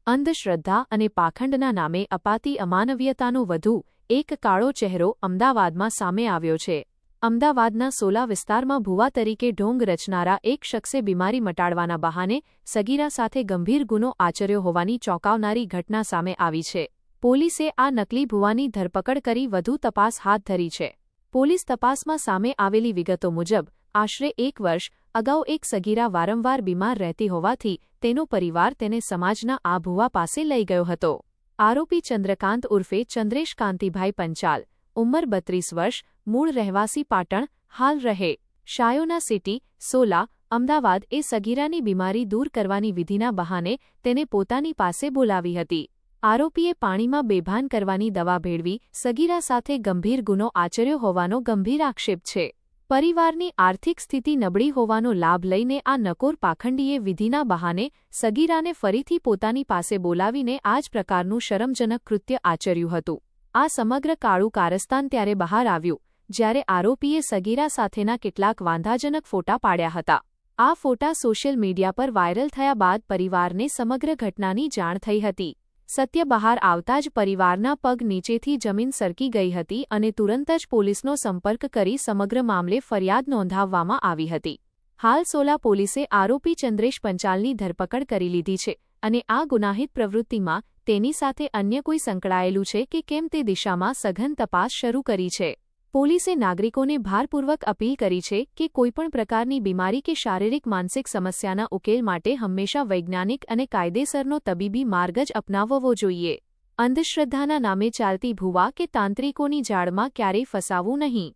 અંધશ્રદ્ધા અને પાખંડના નામે અપાતી અમાનવીયતાનો વધુ એક કાળો ચહેરો અમદાવાદમાં સામે આવ્યો છે. અમદાવાદના સોલા વિસ્તારમાં ભુવા તરીકે ઢોંગ રચનારા એક શખ્સે બીમારી મટાડવાના બહાને સગીરા સાથે ગંભીર ગુનો આચર્યો હોવાની ચોંકાવનારી ઘટના સામે આવી છે. પોલીસે આ નકલી ભુવાની ધરપકડ કરી વધુ તપાસ હાથ ધરી છે. પોલીસ તપાસમાં સામે આવેલી વિગતો મુજબ આશરે 1 વર્ષ અગાઉ એક સગીરા વારંવાર બીમાર રહેતી હોવાથી તેનો પરિવાર તેને સમાજના આ ભુવા પાસે લઈ ગયો હતો. આરોપી ચંદ્રકાંત ઉર્ફે ચંદ્રેશ કાંતિભાઈ પંચાલ, ઉંમર 32 વર્ષ, મૂળ રહેવાસી પાટણ, હાલ રહે શાયોના સિટી, સોલા, અમદાવાદ એ સગીરાની બીમારી દૂર કરવાની વિધિના બહાને તેને પોતાની પાસે બોલાવી હતી. આરોપીએ પાણીમાં બેભાન કરવાની દવા ભેળવી સગીરા સાથે ગંભીર ગુનો આચર્યો હોવાનો ગંભીર આક્ષેપ છે. પરિવારની આર્થિક સ્થિતિ નબળી હોવાનો લાભ લઈને આ નકોર પાખંડીએ વિધિના બહાને સગીરાને ફરીથી પોતાની પાસે બોલાવીને આ જ પ્રકારનું શરમજનક કૃત્ય આચર્યું હતું. આ સમગ્ર કાળું કારસ્તાન ત્યારે બહાર આવ્યું જ્યારે આરોપીએ સગીરા સાથેના કેટલાક વાંધાજનક ફોટા પાડ્યા હતા. આ ફોટા સોશિયલ મીડિયા પર વાયરલ થયા બાદ પરિવારને સમગ્ર ઘટનાની જાણ થઈ હતી. સત્ય બહાર આવતા જ પરિવારના પગ નીચેથી જમીન સરકી ગઈ હતી અને તુરંત જ પોલીસનો સંપર્ક કરી સમગ્ર મામલે ફરિયાદ નોંધાવવામાં આવી હતી. હાલ સોલા પોલીસે આરોપી ચંદ્રેશ પંચાલની ધરપકડ કરી લીધી છે અને આ ગુનાહિત પ્રવૃત્તિમાં તેની સાથે અન્ય કોઈ સંકળાયેલું છે કે કેમ તે દિશામાં સઘન તપાસ શરૂ કરી છે. પોલીસે નાગરિકોને ભારપૂર્વક અપીલ કરી છે કે કોઈપણ પ્રકારની બીમારી કે શારીરિક માનસિક સમસ્યાના ઉકેલ માટે હંમેશા વૈજ્ઞાનિક અને કાયદેસરનો તબીબી માર્ગ જ અપનાવવો જોઈએ. અંધશ્રદ્ધાના નામે ચાલતી ભુવા કે તાંત્રિકોની જાળમાં ક્યારેય ફસાવવું નહીં.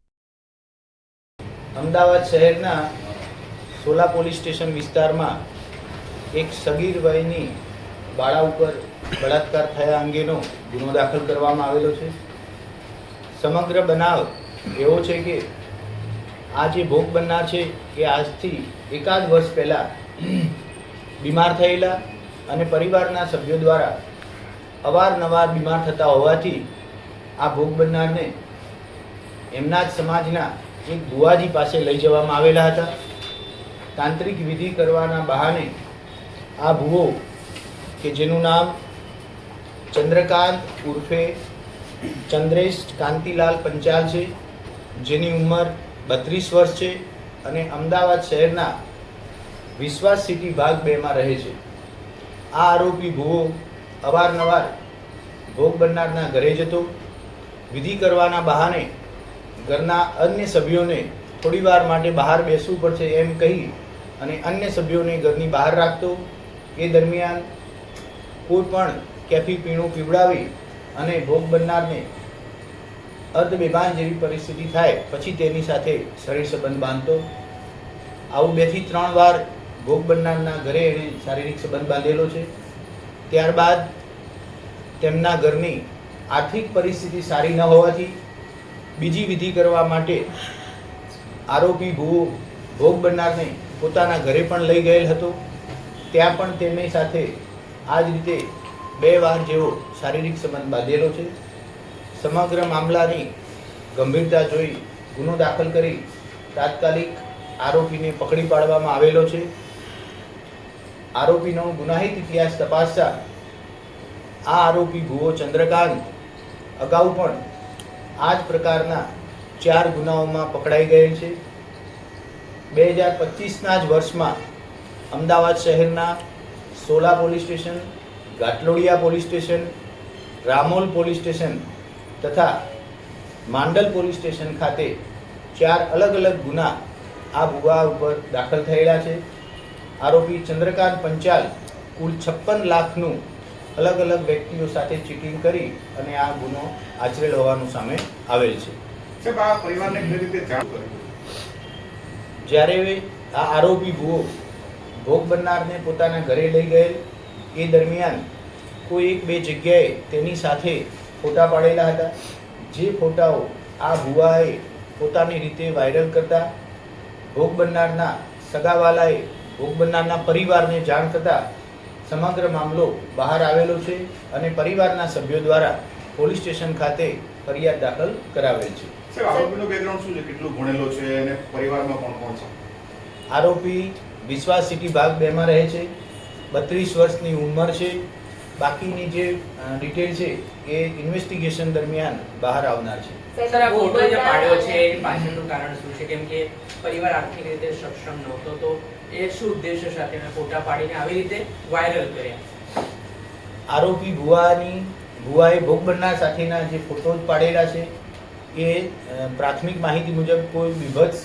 અમદાવાદ શહેરના સોલા પોલીસ સ્ટેશન વિસ્તારમાં એક સગીર વયની બાળા ઉપર બળાત્કાર થયા અંગેનો ગુનો દાખલ કરવામાં આવેલો છે. સમગ્ર બનાવ એવો છે કે આ જે ભોગ બનનાર છે એ આજથી એકાદ વર્ષ પહેલાં બીમાર થયેલા અને પરિવારના સભ્યો દ્વારા અવારનવાર બીમાર થતા હોવાથી આ ભોગ બનનારને એમના જ સમાજના એક ભુવાજી પાસે લઈ જવામાં આવેલા હતા. તાંત્રિક વિધિ કરવાના બહાને આ ભુવો કે જેનું નામ ચંદ્રકાંત ઉર્ફે ચંદ્રેશ કાંતિલાલ પંચાલ છે, જેની ઉંમર 32 વર્ષ છે અને અમદાવાદ શહેરના વિશ્વાસ સિટી ભાગ 2માં રહે છે. આ આરોપી ભુવો અવારનવાર ભોગ બનનારના ઘરે જતો, વિધિ કરવાના બહાને ઘરના અન્ય સભ્યોને થોડીવાર માટે બહાર બેસવું પડશે એમ કહી અને અન્ય સભ્યોને ઘરની બહાર રાખતો. એ દરમિયાન કોઈ પણ કેફી પીણું પીવડાવી અને ભોગ બનનારને અર્ધબેભાન જેવી પરિસ્થિતિ થાય પછી તેની સાથે શરીર સંબંધ બાંધતો. આવું 2 થી 3 વાર ભોગ બનનારના ઘરે એણે શારીરિક સંબંધ બાંધેલો છે. ત્યારબાદ તેમના ઘરની આર્થિક પરિસ્થિતિ સારી ન હોવાથી બીજી વિધિ કરવા માટે આરોપી ભુવો ભોગ બનનારને પોતાના ઘરે પણ લઈ ગયેલ હતો. ત્યાં પણ તેમની સાથે આ જ રીતે 2 વાર જેવો શારીરિક સંબંધ બાંધેલો છે. સમગ્ર મામલાની ગંભીરતા જોઈ ગુનો દાખલ કરી તાત્કાલિક આરોપીને પકડી પાડવામાં આવેલો છે. આરોપીનો ગુનાહિત ઇતિહાસ તપાસતા આ આરોપી ભુવો ચંદ્રકાંત અગાઉ પણ આ જ પ્રકારના 4 ગુનાઓમાં પકડાઈ ગયેલ છે. 2025ના જ વર્ષમાં અમદાવાદ શહેરના સોલા પોલીસ સ્ટેશન, ઘાટલોડિયા police station, Ramol police station તથા માંડલ પોલીસ સ્ટેશન ખાતે 4 અલગ અલગ ગુના આ ભુવા ઉપર દાખલ થયેલા છે. આરોપી ચંદ્રકાંત પંચાલ કુલ 56 લાખનું અલગ અલગ વ્યક્તિઓ સાથે ચીટિંગ કરી અને આ ગુનો આચરેલ હોવાનું સામે આવેલ છે. જ્યારે આ આરોપી ભુવો ભોગ બનનારને પોતાના ઘરે લઈ ગયેલ એ દરમિયાન કોઈ 1-2 જગ્યાએ તેની સાથે ફોટા પાડેલા હતા. જે ફોટાઓ આ ભુવાએ પોતાની રીતે વાયરલ કરતા ભોગ બનનારના સગાવાલાએ ભોગ બનનારના પરિવારને જાણ થતાં સમગ્ર મામલો બહાર આવેલો છે અને પરિવારના સભ્યો દ્વારા પોલીસ સ્ટેશન ખાતે ફરિયાદ દાખલ કરાવેલ છે. આરોપીનું બેકગ્રાઉન્ડ શું છે, કેટલું ભણેલો છે અને પરિવારમાં કોણ કોણ છે? આરોપી વિશ્વાસ સિટી ભાગ 2માં રહે છે, 32 વર્ષની ઉંમર છે બાકીની જે ડિટેલ છે એ ઇન્વેસ્ટિગેશન દરમિયાન બહાર આવનાર છે. સર, આ ફોટો જે પાડ્યો છે એની પાછળનું કારણ શું છે? કેમ કે પરિવાર આર્થિક રીતે સક્ષમ નહોતો, તો એ શું ઉદ્દેશ્ય સાથે મેં ફોટા પાડીને આવી રીતે વાયરલ કર્યા? આરોપી ભુવાએ ભોગ બનનાર સાથેના જે ફોટોઝ પાડેલા છે એ પ્રાથમિક માહિતી મુજબ કોઈ વિભત્સ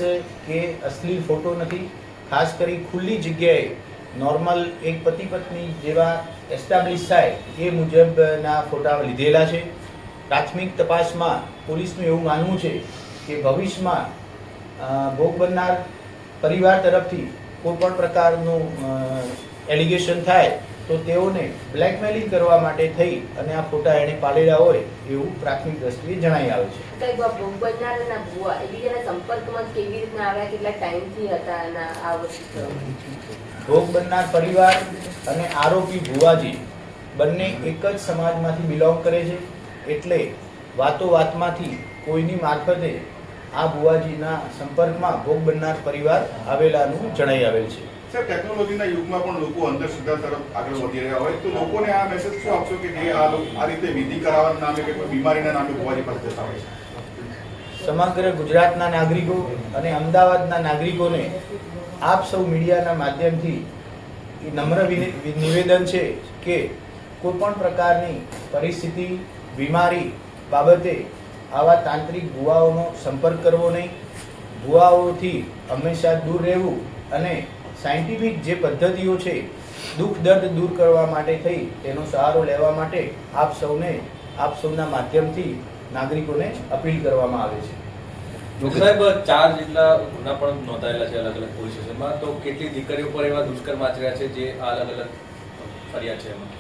કે અશ્લીલ ફોટો નથી. ખાસ કરી ખુલ્લી જગ્યાએ નોર્મલ એક પતિ પત્ની જેવા એસ્ટાબ્લિશ થાય એ મુજબના ફોટા લીધેલા છે. પ્રાથમિક તપાસમાં પોલીસનું એવું માનવું છે કે ભવિષ્યમાં ભોગ બનનાર પરિવાર તરફથી કોઈ પણ પ્રકારનું એલિગેશન થાય તો તેઓને બ્લેકમેલિંગ કરવા માટે થઈ અને આ ફોટા એણે પાડેલા હોય એવું પ્રાથમિક દ્રષ્ટિએ જણાઈ આવે છે. સાહેબ, આ ભોગ બનનાર અને ભુવા એકબીજાના સંપર્કમાં કેવી રીતના આવ્યા, કેટલા ટાઈમથી હતા અને આ વસ્તુ? ભોગ બનનાર પરિવાર અને આરોપી ભુવાજી બંને એક જ સમાજમાંથી બિલોંગ કરે છે, એટલે વાતોવાતમાંથી કોઈની મારફતે આ ભુવાજીના સંપર્કમાં ભોગ બનનાર પરિવાર આવેલાનું જણાઈ આવેલ છે. સર, ટેકનોલોજીના યુગમાં પણ લોકો અંધશ્રદ્ધા તરફ આગળ વધી રહ્યા હોય તો લોકોને આ મેસેજ શું આપશો કે જે આ રીતે વિધિ કરાવવાના નામે કે કોઈ બીમારીના નામે ભુવાજી પાસે જતા હોય છે? સમગ્ર ગુજરાતના નાગરિકો અને અમદાવાદના નાગરિકોને આપ સૌ મીડિયાના માધ્યમથી નમ્ર નિવેદન છે કે કોઈ પણ પ્રકારની પરિસ્થિતિ, બીમારી બાબતે આવા તાંત્રિક ભુવાઓનો સંપર્ક કરવો નહીં. ભુવાઓથી હંમેશા દૂર રહેવું અને સાયન્ટિફિક જે પદ્ધતિઓ છે દુઃખ દર્દ દૂર કરવા માટે થઈ તેનો સહારો લેવા માટે આપ સૌના માધ્યમથી નાગરિકોને અપીલ કરવામાં આવે છે. સાહેબ, 4 જેટલા ગુના પણ નોંધાયેલા છે અલગ અલગ પોલીસ સ્ટેશનમાં, તો કેટલી દીકરીઓ પર એવા દુષ્કર્મ આચર્યા છે જે અલગ અલગ ફરિયાદ છે એમાં?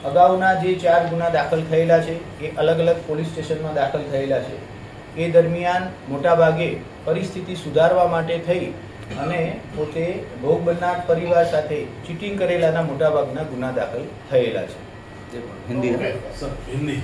અગાઉના જે 4 ગુના દાખલ થયેલા છે એ અલગ અલગ પોલીસ સ્ટેશનમાં દાખલ થયેલા છે. એ દરમિયાન મોટાભાગે પરિસ્થિતિ સુધારવા માટે થઈ અને પોતે ભોગ બનનાર પરિવાર સાથે ચીટિંગ કરેલાના મોટાભાગના ગુના દાખલ થયેલા છે. हिंदी